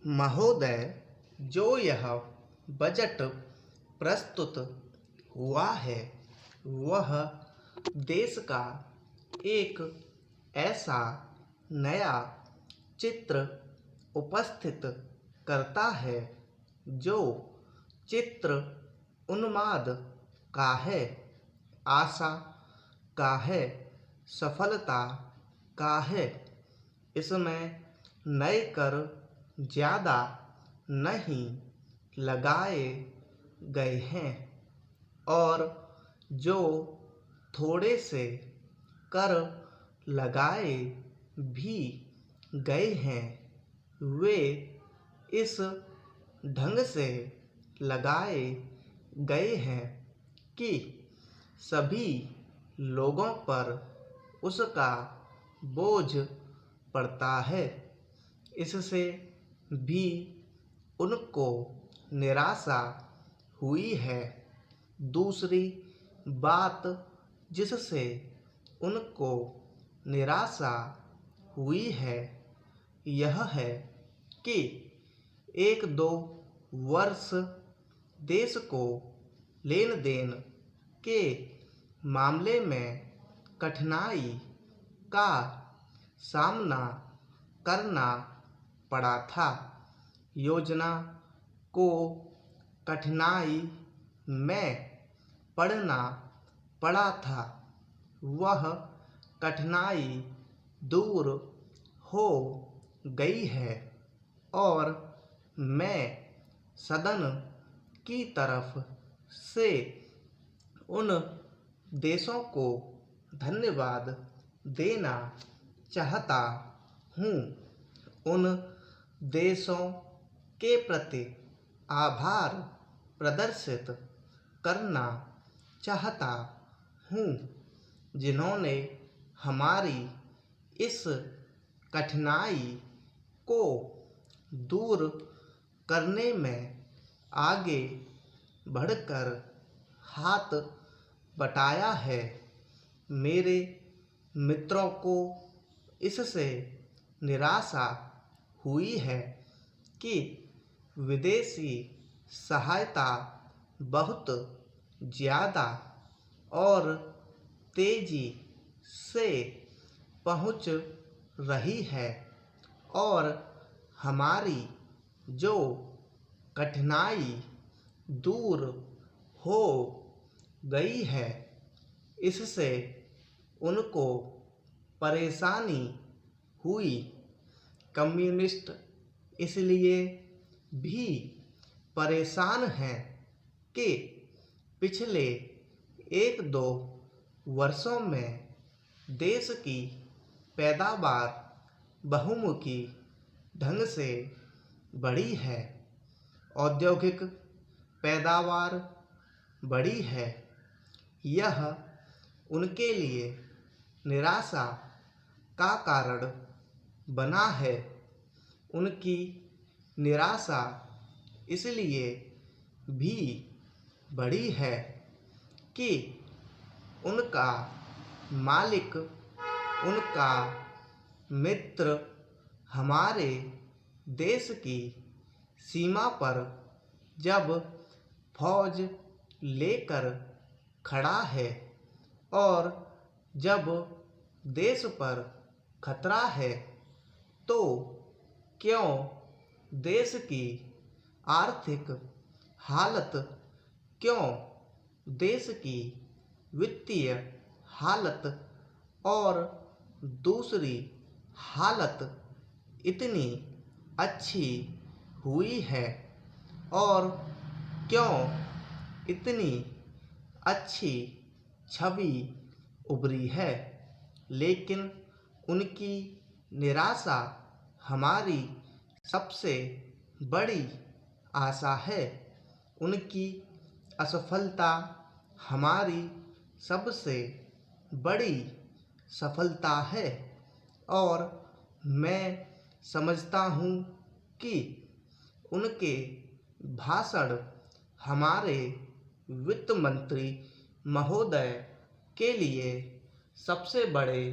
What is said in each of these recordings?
महोदय, जो यह बजट प्रस्तुत हुआ है वह देश का एक ऐसा नया चित्र उपस्थित करता है जो चित्र उन्माद का है, आशा का है, सफलता का है। इसमें नए कर ज़्यादा नहीं लगाए गए हैं और जो थोड़े से कर लगाए भी गए हैं वे इस ढंग से लगाए गए हैं कि सभी लोगों पर उसका बोझ पड़ता है। इससे भी उनको निराशा हुई है। दूसरी बात जिससे उनको निराशा हुई है यह है कि 1-2 वर्ष देश को लेन देन के मामले में कठिनाई का सामना करना पड़ा था। योजना को कठिनाई में पड़ना पड़ा था, वह कठिनाई दूर हो गई है और मैं सदन की तरफ से उन देशों को धन्यवाद देना चाहता हूँ, उन देशों के प्रति आभार प्रदर्शित करना चाहता हूँ जिन्होंने हमारी इस कठिनाई को दूर करने में आगे बढ़कर हाथ बटाया है। मेरे मित्रों को इससे निराशा हुई है कि विदेशी सहायता बहुत ज़्यादा और तेज़ी से पहुंच रही है और हमारी जो कठिनाई दूर हो गई है इससे उनको परेशानी हुई। कम्युनिस्ट इसलिए भी परेशान हैं कि पिछले 1-2 वर्षों में देश की पैदावार बहुमुखी ढंग से बढ़ी है, औद्योगिक पैदावार बढ़ी है। यह उनके लिए निराशा का कारण बना है। उनकी निराशा इसलिए भी बढ़ी है कि उनका मालिक, उनका मित्र हमारे देश की सीमा पर जब फौज लेकर खड़ा है और जब देश पर खतरा है तो क्यों देश की आर्थिक हालत, क्यों देश की वित्तीय हालत और दूसरी हालत इतनी अच्छी हुई है और क्यों इतनी अच्छी छवि उभरी है। लेकिन उनकी निराशा हमारी सबसे बड़ी आशा है। उनकी असफलता हमारी सबसे बड़ी सफलता है और मैं समझता हूँ कि उनके भाषण हमारे वित्त मंत्री महोदय के लिए सबसे बड़े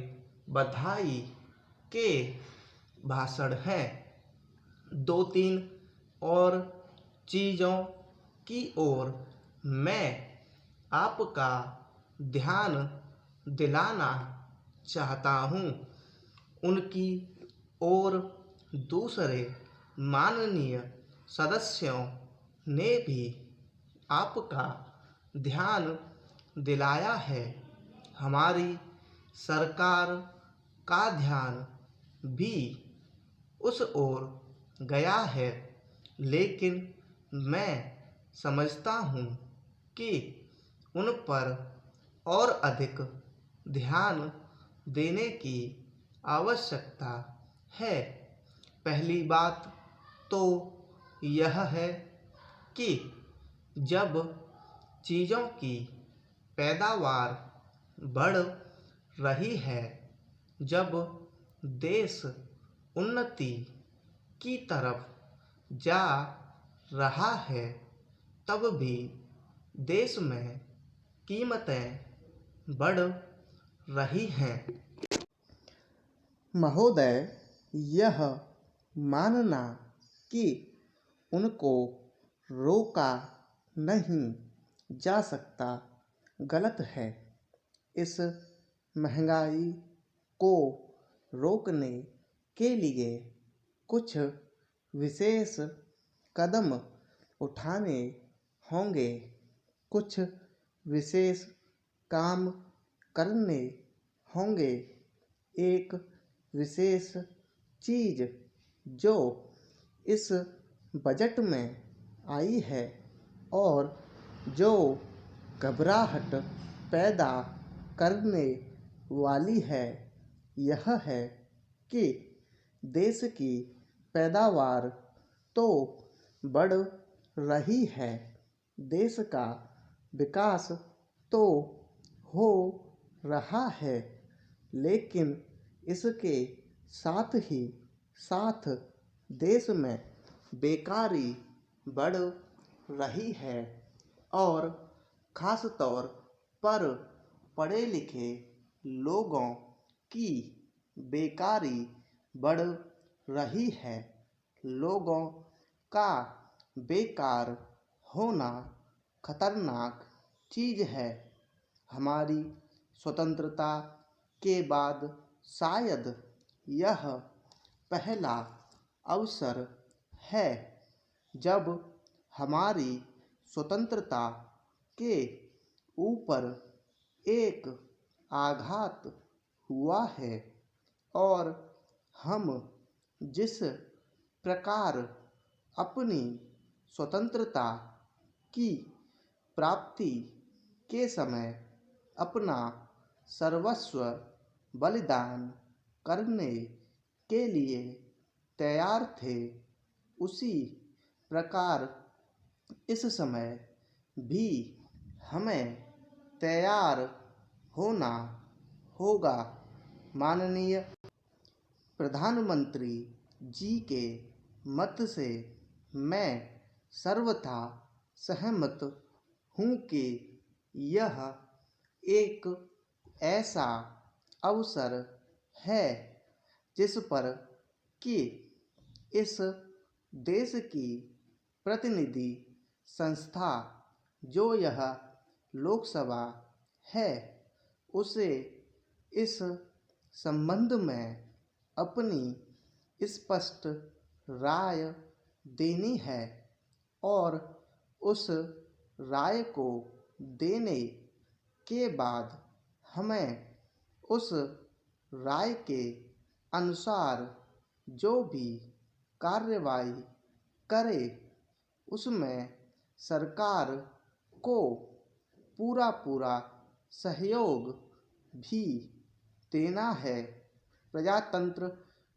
बधाई के भाषण हैं। दो तीन और चीज़ों की ओर मैं आपका ध्यान दिलाना चाहता हूँ। उनकी ओर दूसरे माननीय सदस्यों ने भी आपका ध्यान दिलाया है। हमारी सरकार का ध्यान भी उस ओर गया है, लेकिन मैं समझता हूँ कि उन पर और अधिक ध्यान देने की आवश्यकता है। पहली बात तो यह है कि जब चीज़ों की पैदावार बढ़ रही है, जब देश उन्नति की तरफ जा रहा है, तब भी देश में कीमतें बढ़ रही हैं। महोदय, यह मानना कि उनको रोका नहीं जा सकता गलत है। इस महंगाई को रोकने के लिए कुछ विशेष कदम उठाने होंगे, कुछ विशेष काम करने होंगे। एक विशेष चीज़ जो इस बजट में आई है और जो घबराहट पैदा करने वाली है, यह है कि देश की पैदावार तो बढ़ रही है, देश का विकास तो हो रहा है, लेकिन इसके साथ ही साथ देश में बेकारी बढ़ रही है और ख़ास तौर पर पढ़े लिखे लोगों की बेकारी बढ़ रही है। लोगों का बेकार होना खतरनाक चीज़ है। हमारी स्वतंत्रता के बाद शायद यह पहला अवसर है जब हमारी स्वतंत्रता के ऊपर एक आघात हुआ है और हम जिस प्रकार अपनी स्वतंत्रता की प्राप्ति के समय अपना सर्वस्व बलिदान करने के लिए तैयार थे, उसी प्रकार इस समय भी हमें तैयार होना होगा। माननीय प्रधानमंत्री जी के मत से मैं सर्वथा सहमत हूँ कि यह एक ऐसा अवसर है जिस पर कि इस देश की प्रतिनिधि संस्था जो यह लोकसभा है, उसे इस संबंध में अपनी स्पष्ट राय देनी है और उस राय को देने के बाद हमें उस राय के अनुसार जो भी कार्रवाई करे, उसमें सरकार को पूरा सहयोग भी देना है। प्रजातंत्र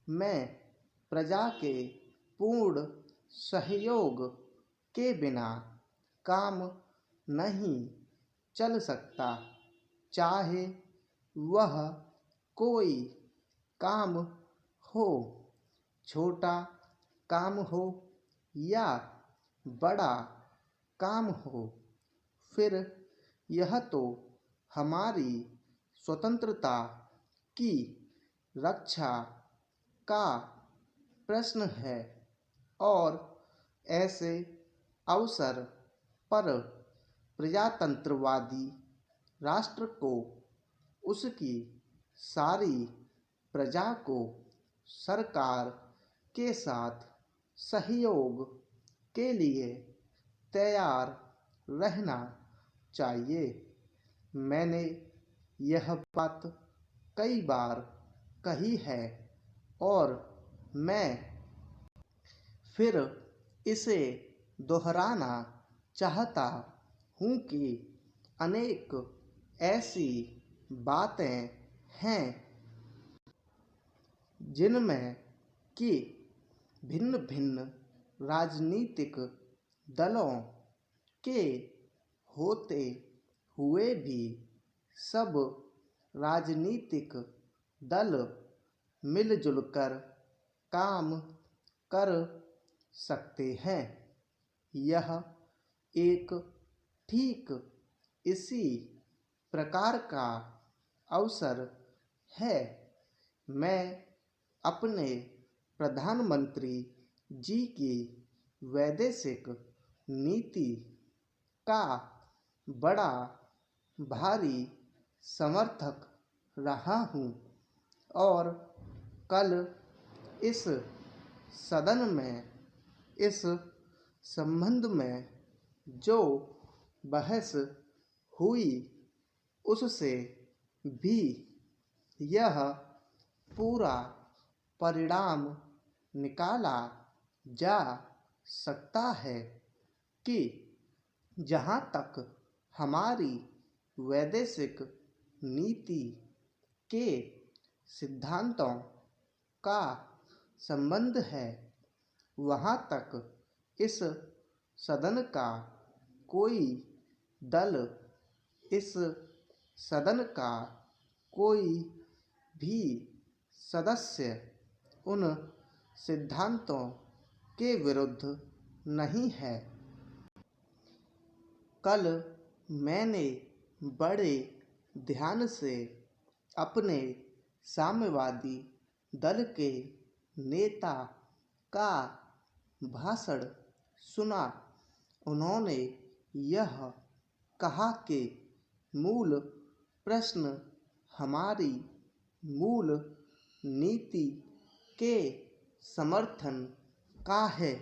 में प्रजा के पूर्ण सहयोग के बिना काम नहीं चल सकता, चाहे वह कोई काम हो, छोटा काम हो या बड़ा काम हो। फिर यह तो हमारी स्वतंत्रता की रक्षा का प्रश्न है। और ऐसे अवसर पर प्रजातंत्रवादी राष्ट्र को उसकी सारी प्रजा को सरकार के साथ सहयोग के लिए तैयार रहना चाहिए। मैंने यह बात कई बार कही है और मैं फिर इसे दोहराना चाहता हूँ कि अनेक ऐसी बातें हैं जिनमें कि भिन्न भिन्न राजनीतिक दलों के होते हुए भी सब राजनीतिक दल मिलजुल कर काम कर सकते हैं। यह एक ठीक इसी प्रकार का अवसर है। मैं अपने प्रधानमंत्री जी की वैदेशिक नीति का बड़ा भारी समर्थक रहा हूँ और कल इस सदन में इस संबंध में जो बहस हुई उससे भी यह पूरा परिणाम निकाला जा सकता है कि जहाँ तक हमारी वैदेशिक नीति के सिद्धांतों का संबंध है, वहाँ तक इस सदन का कोई दल, इस सदन का कोई भी सदस्य उन सिद्धांतों के विरुद्ध नहीं है। कल मैंने बड़े ध्यान से अपने साम्यवादी दल के नेता का भाषण सुना। उन्होंने यह कहा कि मूल प्रश्न हमारी मूल नीति के समर्थन का है